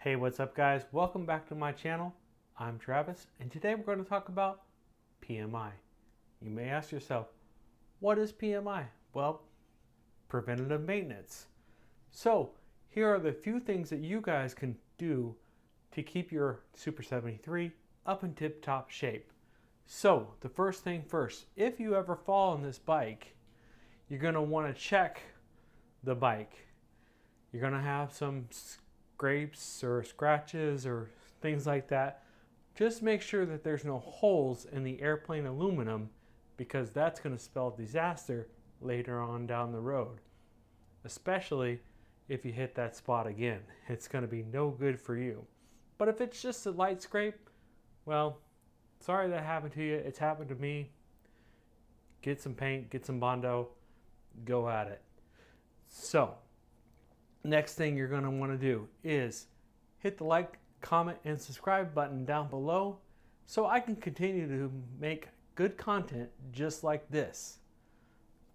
Hey, what's up guys? Welcome back to my channel. I'm Travis, and today we're going to talk about PMI. You may ask yourself, what is PMI? Well, preventative maintenance. So here are the few things that you guys can do to keep your Super 73 up in tip-top shape. So the first thing first, if you ever fall on this bike, you're going to want to check the bike. You're going to have some scrapes or scratches or things like that. Just make sure that there's no holes in the airplane aluminum, because that's going to spell disaster later on down the road, especially if you hit that spot again. It's going to be no good for you. But if it's just a light scrape, well, sorry that happened to you. It's happened to me. Get some paint, get some Bondo, go at it. So next thing you're going to want to do is hit the like, comment, and subscribe button down below so I can continue to make good content just like this.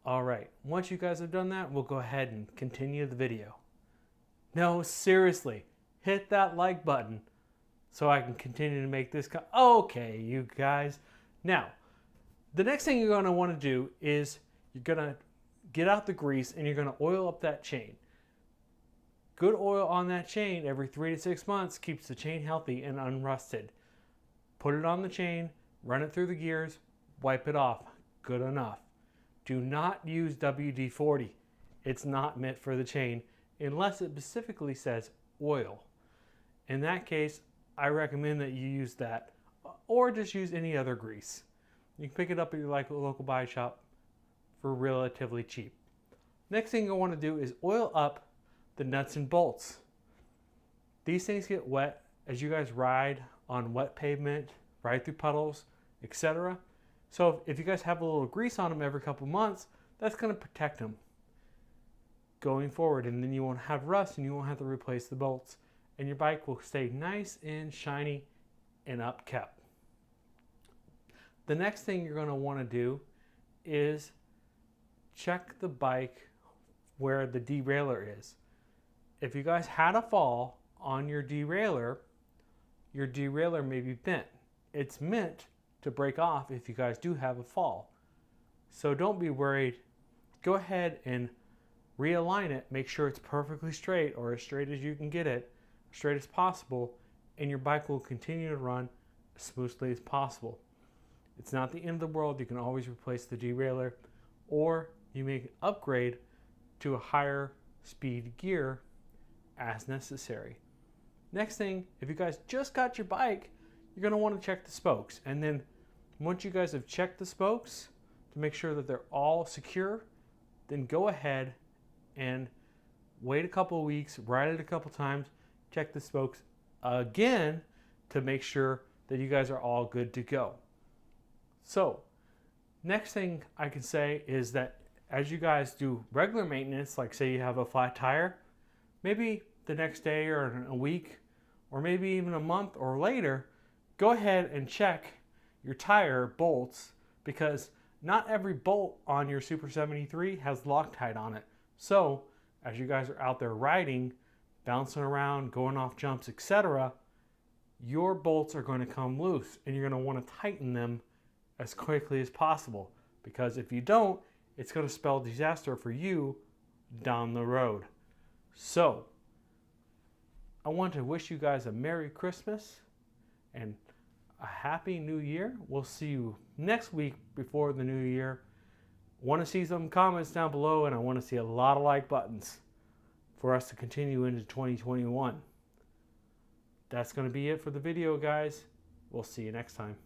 Alright, once you guys have done that, we'll go ahead and continue the video. No, seriously, hit that like button so I can continue to make this. Okay, you guys. Now, the next thing you're going to want to do is you're going to get out the grease and you're going to oil up that chain. Good oil on that chain every 3 to 6 months keeps the chain healthy and unrusted. Put it on the chain, run it through the gears, wipe it off. Good enough. Do not use WD-40. It's not meant for the chain unless it specifically says oil. In that case, I recommend that you use that, or just use any other grease. You can pick it up at your local buy shop for relatively cheap. Next thing you'll want to do is oil up the nuts and bolts. These things get wet as you guys ride on wet pavement, ride through puddles, etc. So if you guys have a little grease on them every couple months, that's going to protect them going forward, and then you won't have rust and you won't have to replace the bolts, and your bike will stay nice and shiny and upkept. The next thing you're going to want to do is check the bike where the derailleur is. If you guys had a fall on your derailleur may be bent. It's meant to break off if you guys do have a fall. So don't be worried. Go ahead and realign it. Make sure it's perfectly straight, or as straight as you can get it, as straight as possible, and your bike will continue to run as smoothly as possible. It's not the end of the world. You can always replace the derailleur, or you may upgrade to a higher speed gear as necessary. Next thing, if you guys just got your bike, you're going to want to check the spokes. And then once you guys have checked the spokes to make sure that they're all secure, then go ahead and wait a couple of weeks, ride it a couple times, check the spokes again to make sure that you guys are all good to go. So next thing I can say is that as you guys do regular maintenance, like say you have a flat tire, maybe the next day or in a week or maybe even a month or later, go ahead and check your tire bolts, because not every bolt on your Super 73 has Loctite on it. So as you guys are out there riding, bouncing around, going off jumps, etc., your bolts are going to come loose and you're going to want to tighten them as quickly as possible, because if you don't, it's going to spell disaster for you down the road. So I want to wish you guys a Merry Christmas and a Happy New Year. We'll see you next week before the new year. Want to see some comments down below, and I want to see a lot of like buttons for us to continue into 2021. That's going to be it for the video, guys. We'll see you next time.